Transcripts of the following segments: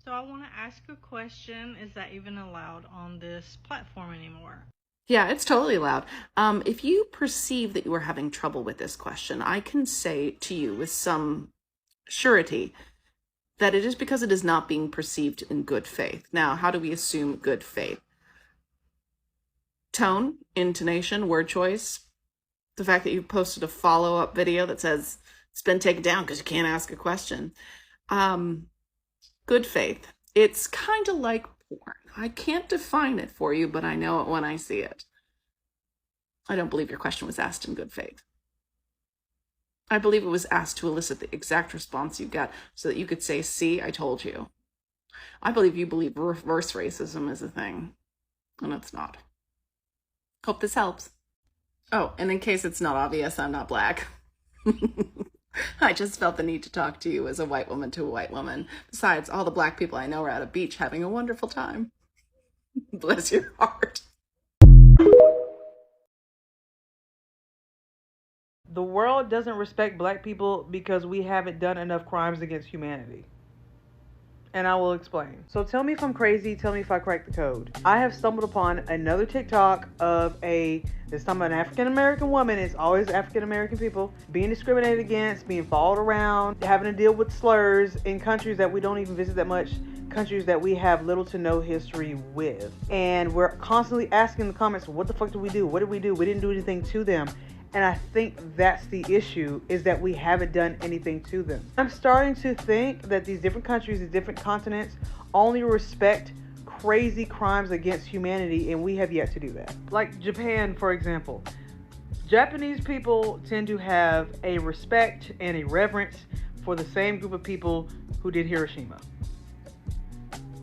So I want to ask a question. Is that even allowed on this platform anymore? Yeah, it's totally allowed. If you perceive that you are having trouble with this question, I can say to you with some surety that it is because it is not being perceived in good faith. Now, how do we assume good faith? Tone, intonation, word choice, the fact that you posted a follow-up video that says it's been taken down because you can't ask a question. Good faith. It's kind of like porn. I can't define it for you, but I know it when I see it. I don't believe your question was asked in good faith. I believe it was asked to elicit the exact response you got so that you could say, see, I told you. I believe you believe reverse racism is a thing, and it's not. Hope this helps. Oh, and in case it's not obvious, I'm not black. I just felt the need to talk to you as a white woman to a white woman. Besides, all the black people I know are at a beach having a wonderful time. Bless your heart. The world doesn't respect black people because we haven't done enough crimes against humanity. And I will explain. So tell me if I'm crazy, tell me if I crack the code. I have stumbled upon another TikTok of this time an African American woman. It's always African American people being discriminated against, being followed around, having to deal with slurs in countries that we don't even visit that much, countries that we have little to no history with. And we're constantly asking in the comments, what the fuck did we do? What did we do? We didn't do anything to them. And I think that's the issue, is that we haven't done anything to them. I'm starting to think that these different countries, these different continents, only respect crazy crimes against humanity, and we have yet to do that. Like Japan, for example. Japanese people tend to have a respect and a reverence for the same group of people who did Hiroshima.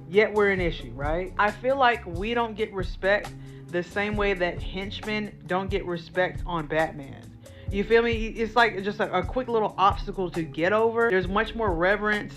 Yet we're an issue, right? I feel like we don't get respect the same way that henchmen don't get respect on Batman. You feel me? It's like just a quick little obstacle to get over. There's much more reverence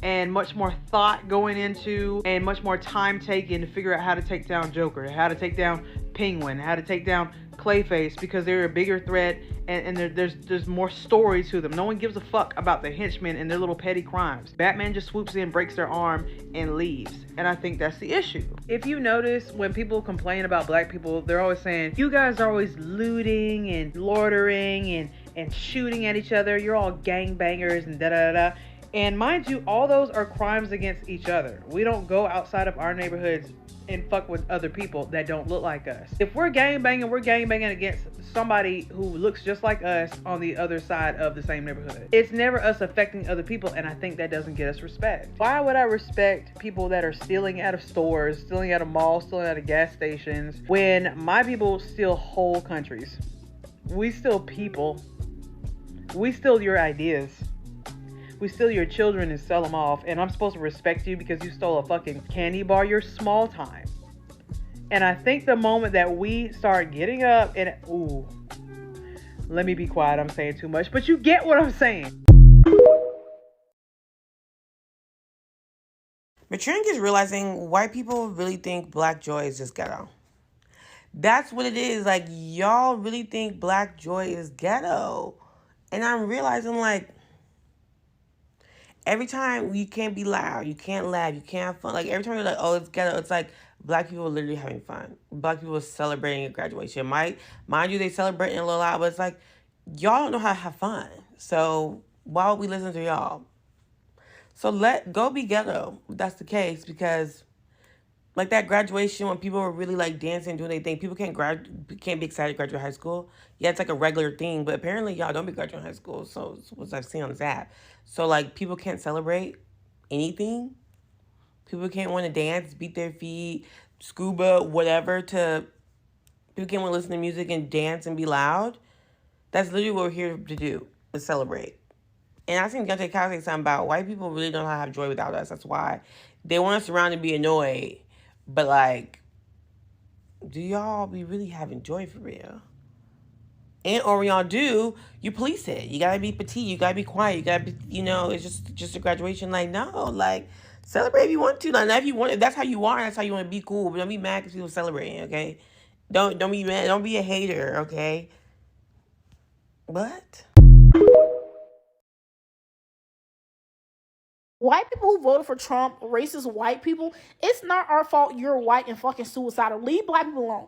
and much more thought going into and much more time taken to figure out how to take down Joker, how to take down Penguin, how to take down Clayface, because they're a bigger threat and there's more story to them. No one gives a fuck about the henchmen and their little petty crimes. Batman just swoops in, breaks their arm, and leaves. And I think that's the issue. If you notice, when people complain about black people, they're always saying, you guys are always looting and loitering and shooting at each other. You're all gangbangers and da-da-da-da. And mind you, all those are crimes against each other. We don't go outside of our neighborhoods and fuck with other people that don't look like us. If we're gangbanging against somebody who looks just like us on the other side of the same neighborhood. It's never us affecting other people, and I think that doesn't get us respect. Why would I respect people that are stealing out of stores, stealing out of malls, stealing out of gas stations, when my people steal whole countries? We steal people. We steal your ideas. We steal your children and sell them off, and I'm supposed to respect you because you stole a fucking candy bar? You're small time. And I think the moment that we start getting up and let me be quiet, I'm saying too much, but you get what I'm saying. Maturing is realizing white people really think black joy is just ghetto. That's what it is. Like, y'all really think black joy is ghetto. And I'm realizing, like, every time you can't be loud, you can't laugh, you can't have fun. Like, every time you're like, oh, it's ghetto, it's like black people are literally having fun. Black people are celebrating a graduation. Mind you, they celebrating a little loud, but it's like, y'all don't know how to have fun. So why would we listen to y'all? So go be ghetto if that's the case, because like that graduation, when people were really like dancing, doing their thing, people can't be excited to graduate high school. Yeah, it's like a regular thing, but apparently y'all don't be graduating high school. So it's what I've seen on this app. So like people can't celebrate anything. People can't want to dance, beat their feet, scuba, whatever. People can't want to listen to music and dance and be loud. That's literally what we're here to do, to celebrate. And I think Dante Kyle said something about white people really don't know how to have joy without us. That's why they want us around to be annoyed. But, like, do y'all be really having joy for real? And, or when y'all do, you police it. You gotta be petite. You gotta be quiet. You gotta be, it's just a graduation. Like, no, like, celebrate if you want to. Like, if that's how you are, that's how you want to be cool. But don't be mad because people celebrating, okay? Don't be mad. Don't be a hater, okay? What? White people who voted for Trump, racist white people, it's not our fault you're white and fucking suicidal. Leave black people alone.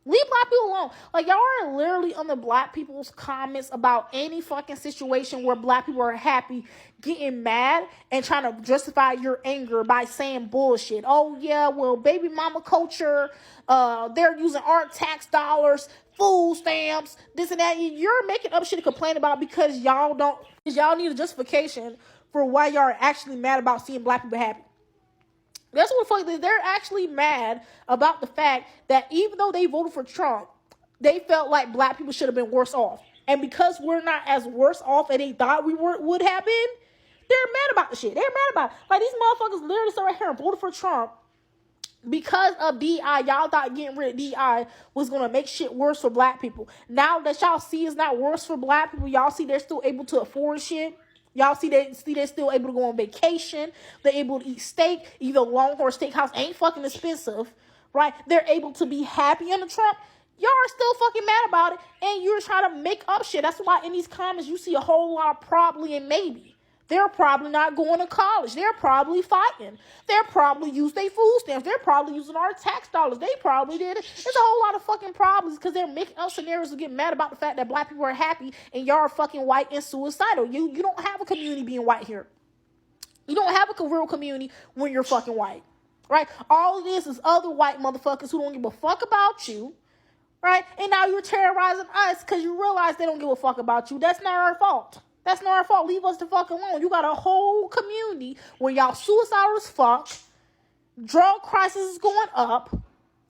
Leave black people alone. Like, y'all are literally on the black people's comments about any fucking situation where black people are happy, getting mad and trying to justify your anger by saying bullshit. Oh, yeah, well, baby mama culture, they're using our tax dollars, food stamps, this and that. You're making up shit to complain about because y'all need a justification for why y'all are actually mad about seeing black people happy. That's what the fuck, they're actually mad about the fact that even though they voted for Trump, they felt like black people should have been worse off. And because we're not as worse off as they thought we would have been, they're mad about the shit. They're mad about it. Like, these motherfuckers literally sit right here and voted for Trump because of DI. Y'all thought getting rid of DI was going to make shit worse for black people. Now that y'all see it's not worse for black people, y'all see they're still able to afford shit. Y'all see they're still able to go on vacation. They're able to eat steak. Even Longhorn Steakhouse ain't fucking expensive, right? They're able to be happy under Trump. Y'all are still fucking mad about it, and you're trying to make up shit. That's why in these comments you see a whole lot of probably and maybe. They're probably not going to college. They're probably fighting. They're probably using their food stamps. They're probably using our tax dollars. They probably did it. It's a whole lot of fucking problems because they're making up scenarios to get mad about the fact that black people are happy and y'all are fucking white and suicidal. You don't have a community being white here. You don't have a real community when you're fucking white, right? All of this is other white motherfuckers who don't give a fuck about you, right? And now you're terrorizing us because you realize they don't give a fuck about you. That's not our fault. That's not our fault. Leave us the fuck alone. You got a whole community where y'all suicidal as fuck. Drug crisis is going up.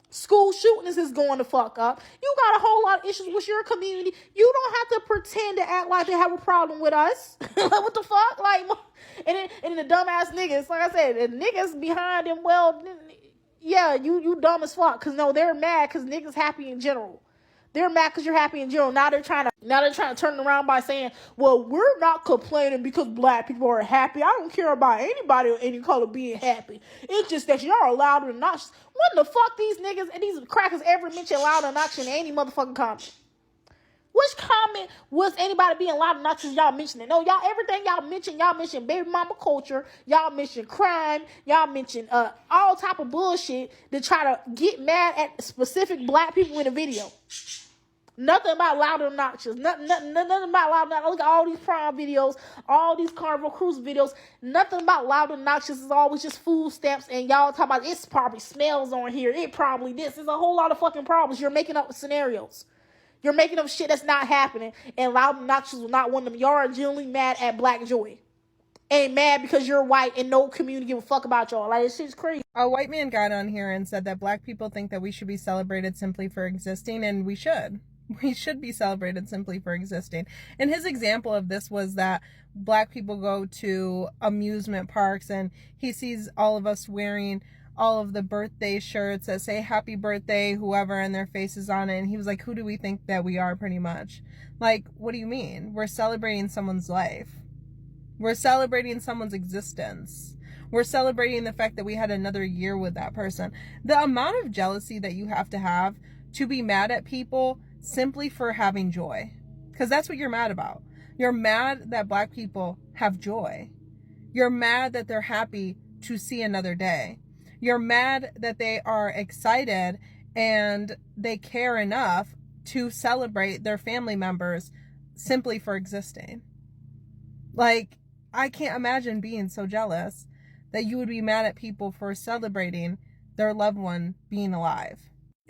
School shootings is going to fuck up. You got a whole lot of issues with your community. You don't have to pretend to act like they have a problem with us. What the fuck? Like, and the dumbass niggas, like I said, the niggas behind them, well, yeah, you dumb as fuck. Because, no, they're mad because niggas happy in general. They're mad because you're happy in general. Now they're trying to turn it around by saying, well, we're not complaining because black people are happy. I don't care about anybody of any color being happy. It's just that y'all are loud and obnoxious. When the fuck these niggas and these crackers ever mention loud and obnoxious in any motherfucking comment? Which comment was anybody being loud and obnoxious y'all mentioning? No, y'all, everything y'all mention baby mama culture, y'all mention crime, y'all mention all type of bullshit to try to get mad at specific black people in a video. Nothing about loud and obnoxious. Nothing about loud and obnoxious. Look at all these prom videos, all these Carnival Cruise videos. Nothing about loud and obnoxious. It's always just food stamps, and y'all talk about it's probably smells on here. It probably this. There's a whole lot of fucking problems. You're making up scenarios. You're making up shit that's not happening, and loud and obnoxious was not one of them. Y'all are genuinely mad at Black Joy. And mad because you're white and no community give a fuck about y'all. Like, this shit's crazy. A white man got on here and said that black people think that we should be celebrated simply for existing, and we should. We should be celebrated simply for existing. And his example of this was that black people go to amusement parks and he sees all of us wearing all of the birthday shirts that say happy birthday, whoever, and their faces on it. And he was like, who do we think that we are, pretty much? Like, what do you mean? We're celebrating someone's life. We're celebrating someone's existence. We're celebrating the fact that we had another year with that person. The amount of jealousy that you have to be mad at people simply for having joy. Because that's what you're mad about. You're mad that black people have joy. You're mad that they're happy to see another day. You're mad that they are excited and they care enough to celebrate their family members simply for existing. Like, I can't imagine being so jealous that you would be mad at people for celebrating their loved one being alive.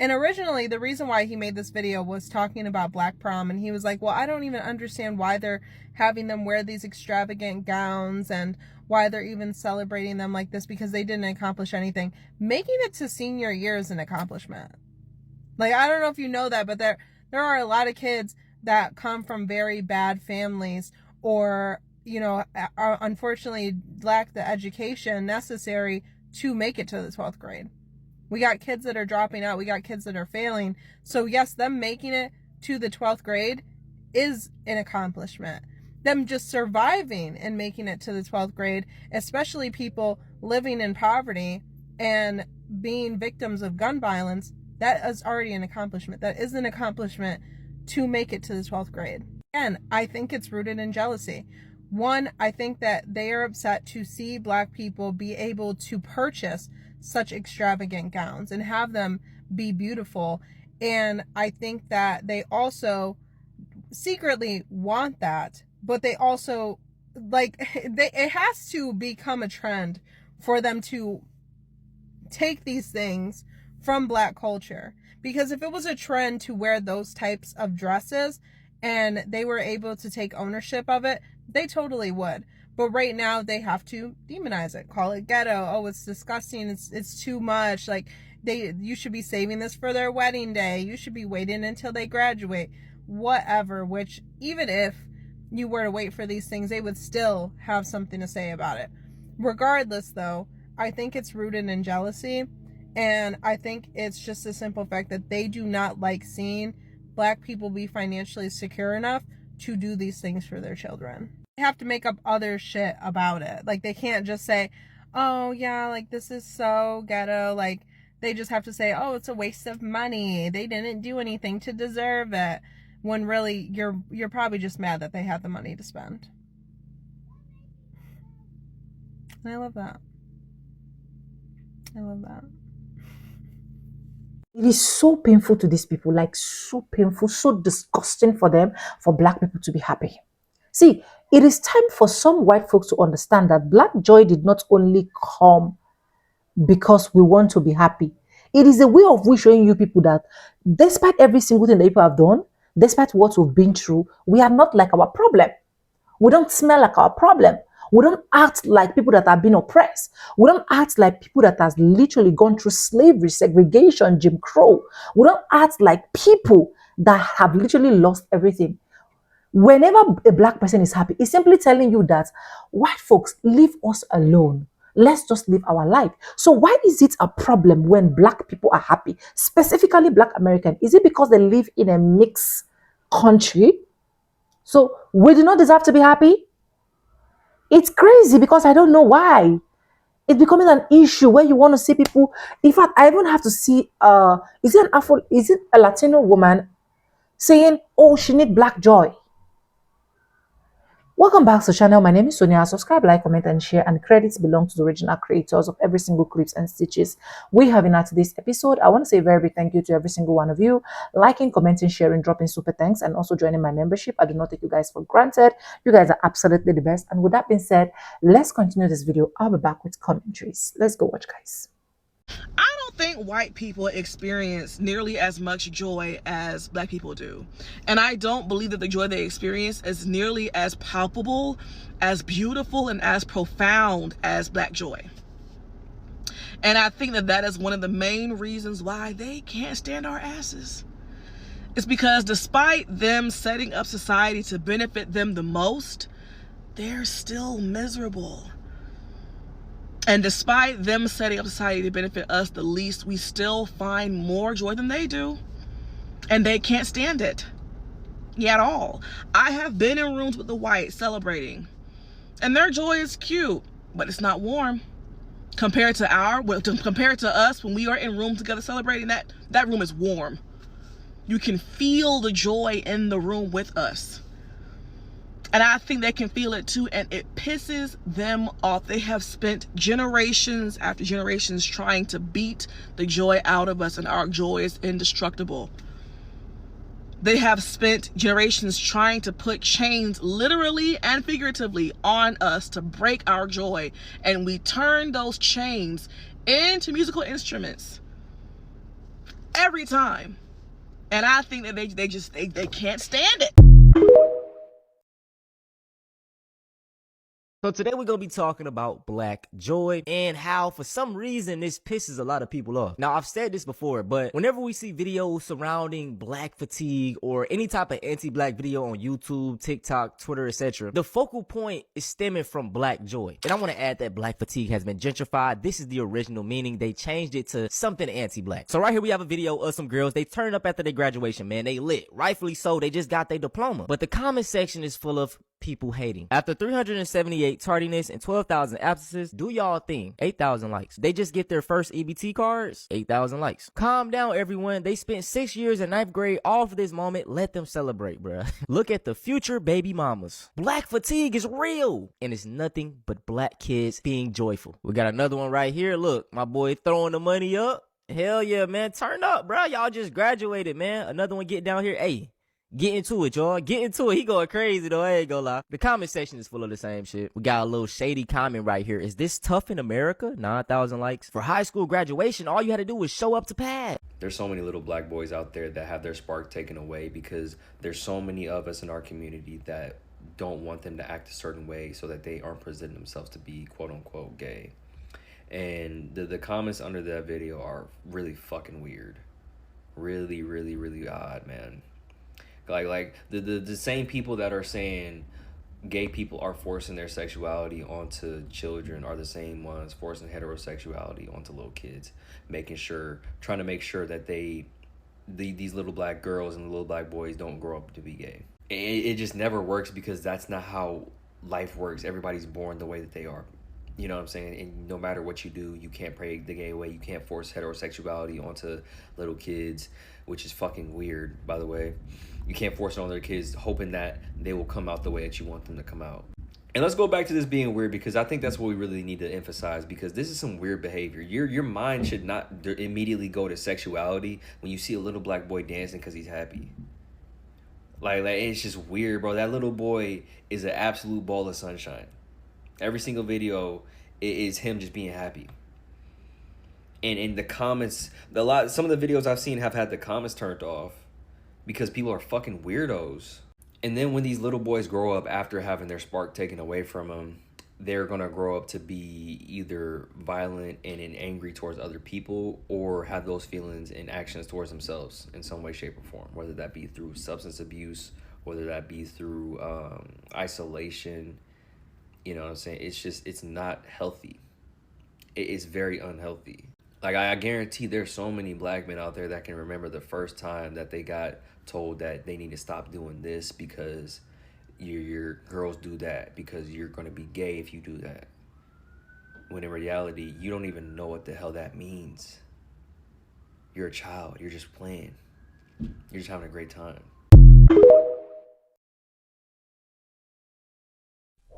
And originally, the reason why he made this video was talking about black prom, and he was like, well, I don't even understand why they're having them wear these extravagant gowns and why they're even celebrating them like this, because they didn't accomplish anything. Making it to senior year is an accomplishment. Like, I don't know if you know that, but there are a lot of kids that come from very bad families or, you know, are unfortunately lack the education necessary to make it to the 12th grade. We got kids that are dropping out. We got kids that are failing. So yes, them making it to the 12th grade is an accomplishment. Them just surviving and making it to the 12th grade, especially people living in poverty and being victims of gun violence, that is already an accomplishment. That is an accomplishment to make it to the 12th grade. Again, I think it's rooted in jealousy. One, I think that they are upset to see Black people be able to purchase such extravagant gowns and have them be beautiful. And I think that they also secretly want that, but they also it has to become a trend for them to take these things from Black culture. Because if it was a trend to wear those types of dresses and they were able to take ownership of it, they totally would. But right now they have to demonize it, call it ghetto. Oh, it's disgusting. It's too much. Like you should be saving this for their wedding day. You should be waiting until they graduate. Whatever, which even if you were to wait for these things, they would still have something to say about it. Regardless though, I think it's rooted in jealousy, and I think it's just a simple fact that they do not like seeing Black people be financially secure enough to do these things for their children. They have to make up other shit about it. Like, they can't just say, oh yeah, like this is so ghetto. Like, they just have to say, oh, it's a waste of money. They didn't do anything to deserve it. When really you're probably just mad that they had the money to spend. And I love that. I love that. It is so painful to these people, like so painful, so disgusting for them, for Black people to be happy. See, it is time for some white folks to understand that Black joy did not only come because we want to be happy. It is a way of we showing you people that despite every single thing that people have done, despite what we've been through, we are not like our problem. We don't smell like our problem. We don't act like people that have been oppressed. We don't act like people that has literally gone through slavery, segregation, Jim Crow. We don't act like people that have literally lost everything. Whenever a Black person is happy, it's simply telling you that white folks, leave us alone. Let's just live our life. So why is it a problem when Black people are happy? Specifically Black American. Is it because they live in a mixed country? So we do not deserve to be happy? It's crazy because I don't know why. It's becoming an issue where you want to see people. In fact, I even have to see, is it a Latino woman saying, oh, she need Black joy? Welcome back to the channel. My name is Sonia. Subscribe, like, comment, and share. And credits belong to the original creators of every single clips and stitches we have in today's episode. I want to say a very big thank you to every single one of you. Liking, commenting, sharing, dropping super thanks, and also joining my membership. I do not take you guys for granted. You guys are absolutely the best. And with that being said, let's continue this video. I'll be back with commentaries. Let's go watch, guys. I don't think white people experience nearly as much joy as Black people do. And I don't believe that the joy they experience is nearly as palpable, as beautiful, and as profound as Black joy. And I think that that is one of the main reasons why they can't stand our asses. It's because despite them setting up society to benefit them the most, they're still miserable. And despite them setting up society to benefit us the least, we still find more joy than they do. And they can't stand it at all. I have been in rooms with the whites celebrating, and their joy is cute, but it's not warm. Compared to us when we are in rooms together celebrating, that room is warm. You can feel the joy in the room with us. And I think they can feel it too, and it pisses them off. They have spent generations after generations trying to beat the joy out of us, and our joy is indestructible. They have spent generations trying to put chains, literally and figuratively, on us to break our joy. And we turn those chains into musical instruments every time. And I think that they can't stand it. So today we're going to be talking about Black joy and how for some reason this pisses a lot of people off. Now I've said this before, but whenever we see videos surrounding Black fatigue or any type of anti-Black video on YouTube, TikTok, Twitter, etc., the focal point is stemming from Black joy. And I want to add that Black fatigue has been gentrified. This is the original meaning. They changed it to something anti-Black. So right here we have a video of some girls. They turned up after their graduation, man. They lit. Rightfully so. They just got their diploma. But the comment section is full of people hating. After 378 188 tardiness, and 12,000 absences. Do y'all thing. 8,000 likes. They just get their first EBT cards. 8,000 likes. Calm down, everyone. They spent 6 years in 9th grade all for this moment. Let them celebrate, bruh. Look at the future baby mamas. Black fatigue is real, and it's nothing but black kids being joyful. We got another one right here. Look, my boy throwing the money up. Hell yeah, man. Turn up, bro. Y'all just graduated, man. Another one get down here. Hey, get into it, y'all. Get into it. He going crazy, though. I ain't gonna lie. The comment section is full of the same shit. We got a little shady comment right here. Is this tough in America? 9,000 likes. For high school graduation, all you had to do was show up to pad. There's so many little black boys out there that have their spark taken away because there's so many of us in our community that don't want them to act a certain way so that they aren't presenting themselves to be quote-unquote gay. And the comments under that video are really fucking weird. Really, really, really odd, man. Like the same people that are saying gay people are forcing their sexuality onto children are the same ones forcing heterosexuality onto little kids, trying to make sure that these little black girls and little black boys don't grow up to be gay. It just never works because that's not how life works. Everybody's born the way that they are. You know what I'm saying? And no matter what you do, you can't pray the gay way. You can't force heterosexuality onto little kids, which is fucking weird, by the way. You can't force it on their kids hoping that they will come out the way that you want them to come out. And let's go back to this being weird, because I think that's what we really need to emphasize, because this is some weird behavior. Your mind should not immediately go to sexuality when you see a little black boy dancing because he's happy. Like it's just weird, bro. That little boy is an absolute ball of sunshine. Every single video is him just being happy. And in the comments, some of the videos I've seen have had the comments turned off because people are fucking weirdos. And then when these little boys grow up after having their spark taken away from them, they're going to grow up to be either violent and angry towards other people, or have those feelings and actions towards themselves in some way, shape, or form, whether that be through substance abuse, whether that be through isolation. You know what I'm saying? It's not healthy. It's very unhealthy. Like, I guarantee there's so many black men out there that can remember the first time that they got told that they need to stop doing this because your girls do that, because you're going to be gay if you do that. When in reality, you don't even know what the hell that means. You're a child. You're just playing. You're just having a great time.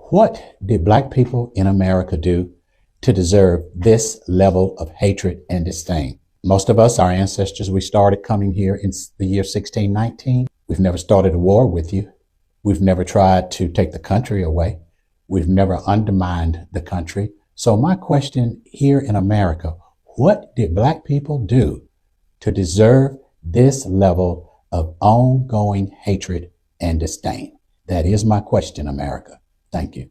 What did black people in America do to deserve this level of hatred and disdain? Most of us, our ancestors, we started coming here in the year 1619. We've never started a war with you. We've never tried to take the country away. We've never undermined the country. So my question here in America, what did black people do to deserve this level of ongoing hatred and disdain? That is my question, America. Thank you.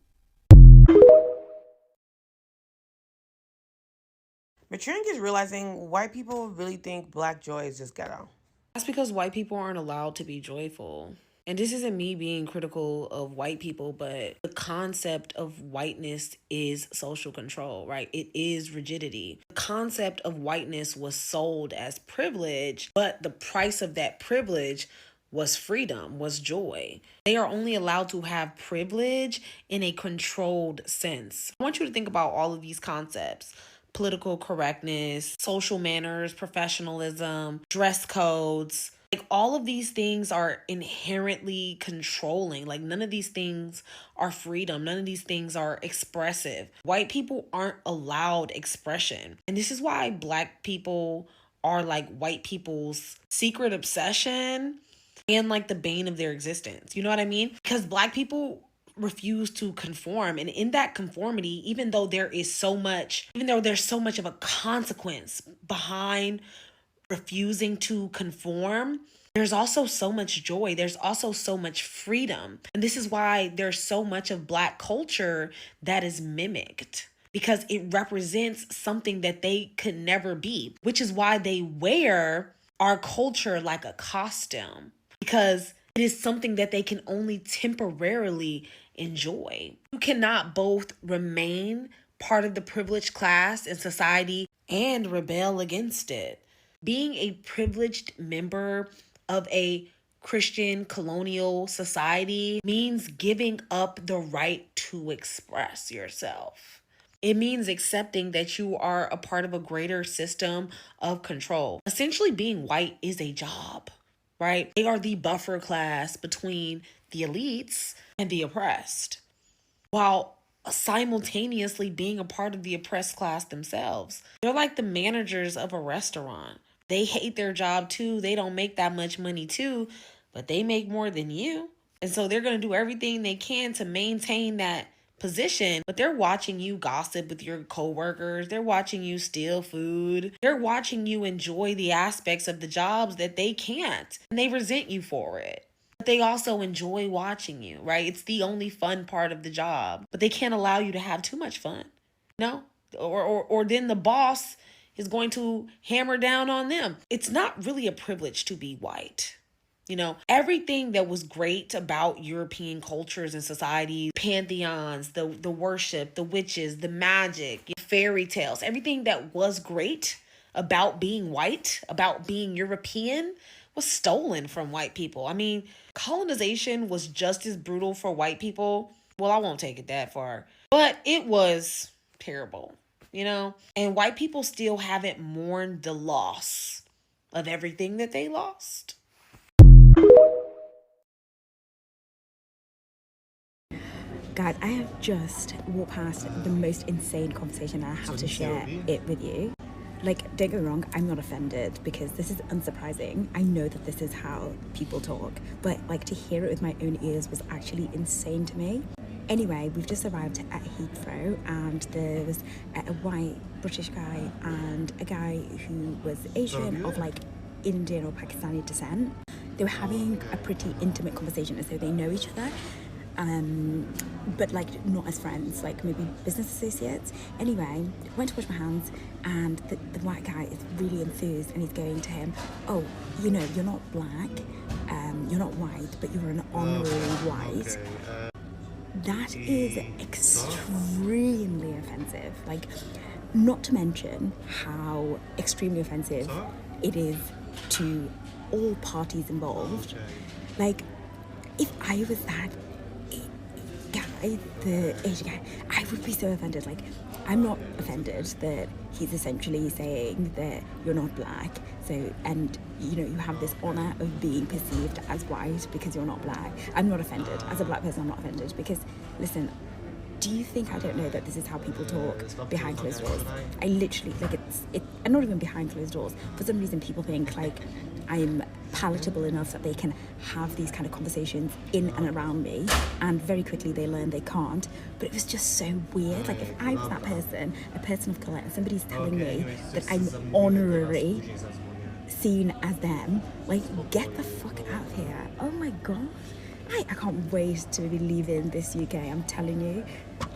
Maturing is realizing white people really think black joy is just ghetto. That's because white people aren't allowed to be joyful. And this isn't me being critical of white people, but the concept of whiteness is social control, right? It is rigidity. The concept of whiteness was sold as privilege, but the price of that privilege was freedom, was joy. They are only allowed to have privilege in a controlled sense. I want you to think about all of these concepts: political correctness, social manners, professionalism, dress codes. Like, all of these things are inherently controlling. Like, none of these things are freedom. None of these things are expressive. White people aren't allowed expression. And this is why black people are like white people's secret obsession and like the bane of their existence. You know what I mean? Because black people refuse to conform, and in that conformity, even though there's so much of a consequence behind refusing to conform, there's also so much joy. There's also so much freedom. And this is why there's so much of black culture that is mimicked, because it represents something that they could never be, which is why they wear our culture like a costume, because it is something that they can only temporarily enjoy. You cannot both remain part of the privileged class in society and rebel against it. Being a privileged member of a Christian colonial society means giving up the right to express yourself. It means accepting that you are a part of a greater system of control. Essentially, being white is a job, right? They are the buffer class between the elites and the oppressed, while simultaneously being a part of the oppressed class themselves. They're like the managers of a restaurant. They hate their job too. They don't make that much money too, but they make more than you. And so they're going to do everything they can to maintain that position, but they're watching you gossip with your coworkers. They're watching you steal food. They're watching you enjoy the aspects of the jobs that they can't, and they resent you for it. But they also enjoy watching you, right? It's the only fun part of the job, but they can't allow you to have too much fun. No? Or then the boss is going to hammer down on them. It's not really a privilege to be white. You know, everything that was great about European cultures and societies, pantheons, the worship, the witches, the magic, fairy tales, everything that was great about being white, about being European, was stolen from white people. I mean, colonization was just as brutal for white people. Well, I won't take it that far, but it was terrible, you know? And white people still haven't mourned the loss of everything that they lost. Guys, I have just walked past the most insane conversation and I have to share it with you. Like, don't get me wrong, I'm not offended because this is unsurprising. I know that this is how people talk, but like to hear it with my own ears was actually insane to me. Anyway, we've just arrived at Heathrow and there was a white British guy and a guy who was Asian of like Indian or Pakistani descent. They were having a pretty intimate conversation as though they know each other. But like not as friends, like maybe business associates. Anyway, went to wash my hands and the white guy is really enthused and he's going to him, oh, you know, you're not black, you're not white, but you're an honorary white. That is extremely offensive. Like, not to mention how extremely offensive it is to all parties involved. Like, if I was that guy, the Asian guy, I would be so offended. Like, I'm not offended that he's essentially saying that you're not black, so, and you know, you have this honor of being perceived as white because you're not black. I'm not offended. As a black person, I'm not offended because, listen, do you think I don't know that this is how people talk behind closed doors? I literally, like, and not even behind closed doors. For some reason, people think, like, I'm palatable enough that they can have these kind of conversations in and around me, and very quickly they learn they can't. But it was just so weird. Like, if I was that person, a person of colour, and somebody's telling me that I'm honorary, seen as them, like, get the fuck out of here. Oh my god. I can't wait to be leaving this UK, I'm telling you.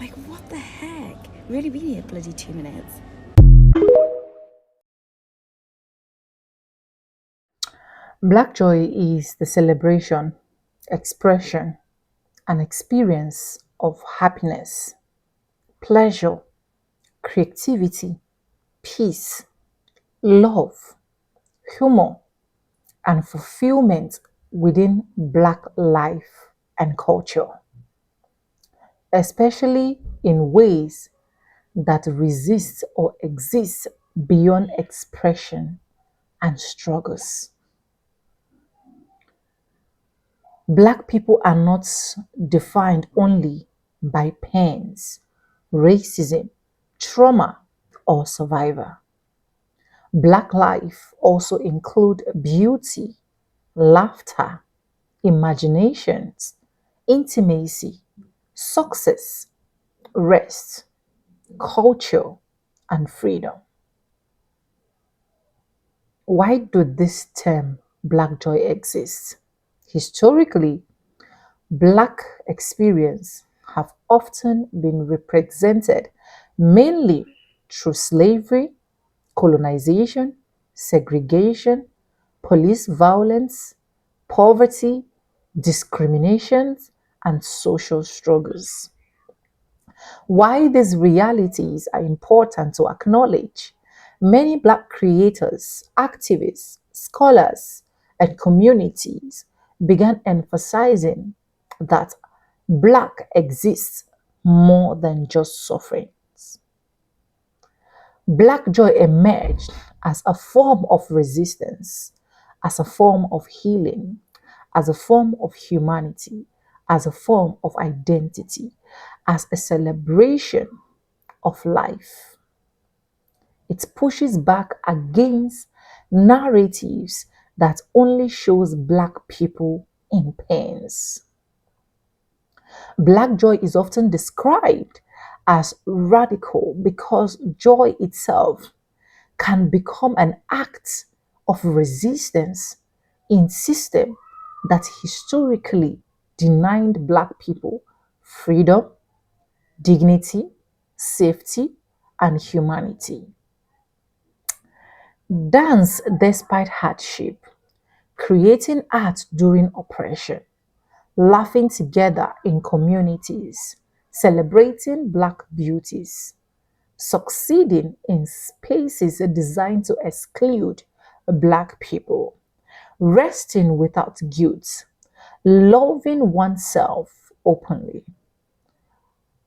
Like, what the heck? Really, we need a bloody 2 minutes. Black joy is the celebration, expression, and experience of happiness, pleasure, creativity, peace, love, humor, and fulfillment within Black life and culture, especially in ways that resist or exist beyond expression and struggles. Black people are not defined only by pains, racism, trauma, or survivor. Black life also include beauty, laughter, imaginations, intimacy, success, rest, culture, and freedom. Why do this term Black joy exist? Historically, Black experience have often been represented mainly through slavery, colonization, segregation, police violence, poverty, discriminations, and social struggles. Why these realities are important to acknowledge, many Black creators, activists, scholars, and communities began emphasizing that Black exists more than just sufferings. Black joy emerged as a form of resistance, as a form of healing, as a form of humanity, as a form of identity, as a celebration of life. It pushes back against narratives that only shows Black people in pains. Black joy is often described as radical because joy itself can become an act of resistance in system that historically denied Black people freedom, dignity, safety, and humanity. Dance despite hardship, creating art during oppression, laughing together in communities, celebrating Black beauties, succeeding in spaces designed to exclude Black people, resting without guilt, loving oneself openly.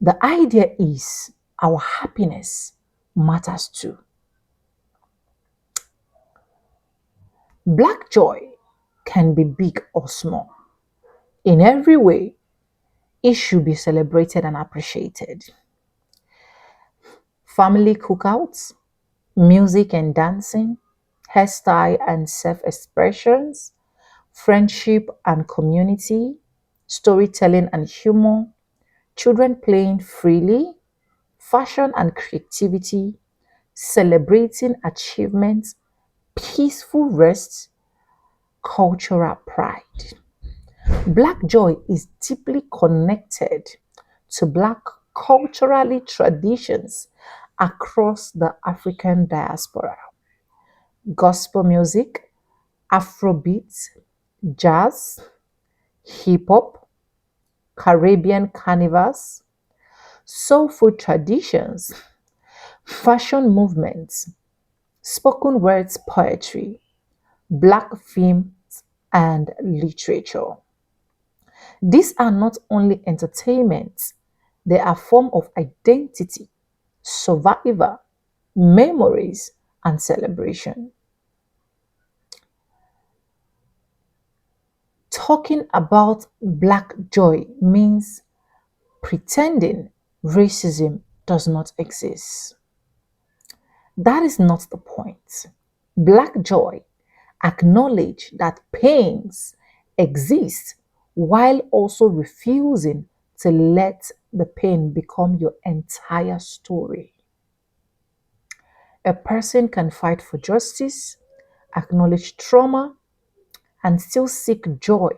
The idea is our happiness matters too. Black joy can be big or small. In every way, it should be celebrated and appreciated. Family cookouts, music and dancing, hairstyle and self expressions, friendship and community, storytelling and humor, children playing freely, fashion and creativity, celebrating achievements, peaceful rest, cultural pride. Black joy is deeply connected to Black culturally traditions across the African diaspora. Gospel music, Afrobeat, jazz, hip hop, Caribbean carnivals, soul food traditions, fashion movements, spoken words poetry, Black films and literature. These are not only entertainment, they are form of identity, survival, memories, and celebration. Talking about Black joy means pretending racism does not exist. That is not the point. Black joy acknowledge that pains exist while also refusing to let the pain become your entire story. A person can fight for justice, acknowledge trauma, and still seek joy,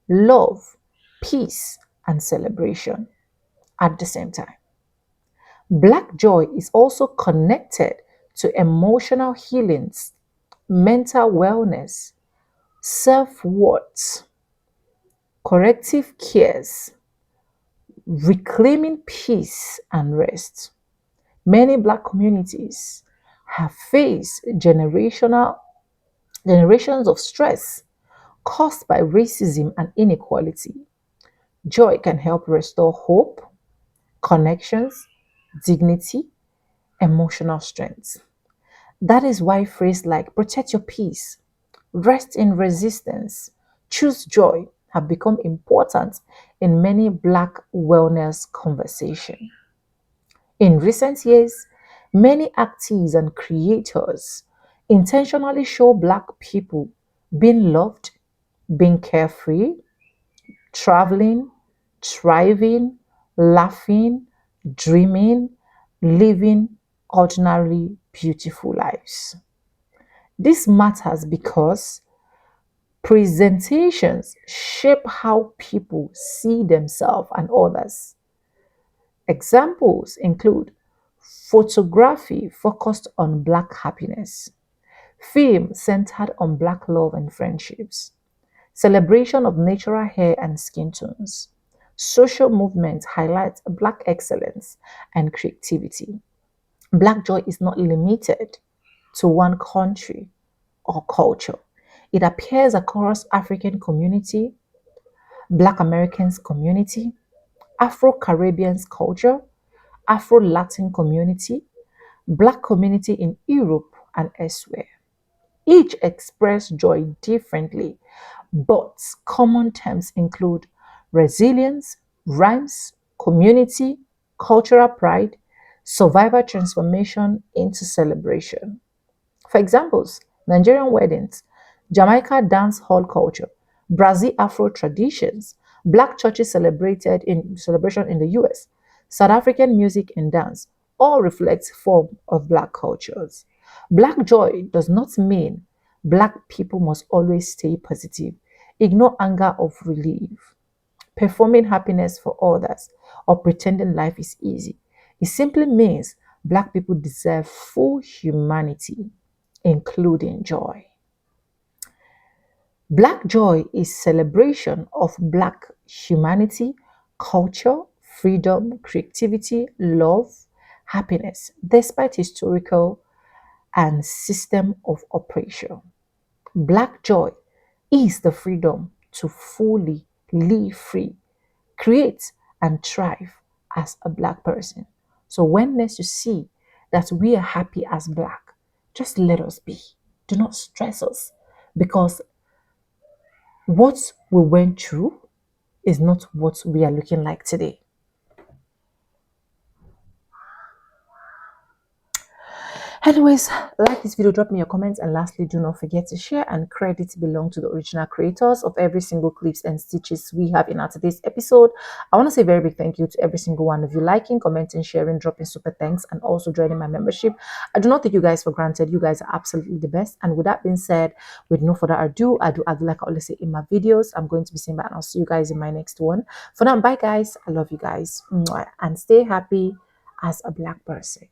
love, peace, and celebration at the same time. Black joy is also connected to emotional healings, mental wellness, self worth, corrective cares, reclaiming peace and rest. Many Black communities have faced generations of stress caused by racism and inequality. Joy can help restore hope, connections, dignity, emotional strength. That is why phrases like protect your peace, rest in resistance, choose joy have become important in many Black wellness conversations. In recent years, many activists and creators intentionally show Black people being loved, being carefree, traveling, thriving, laughing, dreaming, living ordinary, beautiful lives. This matters because presentations shape how people see themselves and others. Examples include photography focused on Black happiness, film centered on Black love and friendships, celebration of natural hair and skin tones. Social movements highlight Black excellence and creativity. Black joy is not limited to one country or culture. It appears across African community, Black Americans community, Afro-Caribbeans culture, Afro-Latin community, Black community in Europe and elsewhere. Each express joy differently, but common terms include resilience, rhymes, community, cultural pride, survivor transformation into celebration. For examples, Nigerian weddings, Jamaica dance hall culture, Brazil Afro traditions, Black churches celebrated in celebration in the US, South African music and dance all reflect form of Black cultures. Black joy does not mean Black people must always stay positive, ignore anger of relief, performing happiness for others, or pretending life is easy. It simply means Black people deserve full humanity, including joy. Black joy is celebration of Black humanity, culture, freedom, creativity, love, happiness, despite historical and system of oppression. Black joy is the freedom to fully live free, create, and thrive as a Black person. So when next you see that we are happy as Black, just let us be. Do not stress us because what we went through is not what we are looking like today. Anyways, like this video, drop me your comments, and lastly, do not forget to share, and credits belong to the original creators of every single clips and stitches we have in our today's episode. I want to say a very big thank you to every single one of you liking, commenting, sharing, dropping super thanks, and also joining my membership. I do not take you guys for granted. You guys are absolutely the best. And with that being said, with no further ado, like I always say in my videos, I'm going to be saying bye, and I'll see you guys in my next one. For now, bye guys. I love you guys. Mwah. And stay happy as a Black person.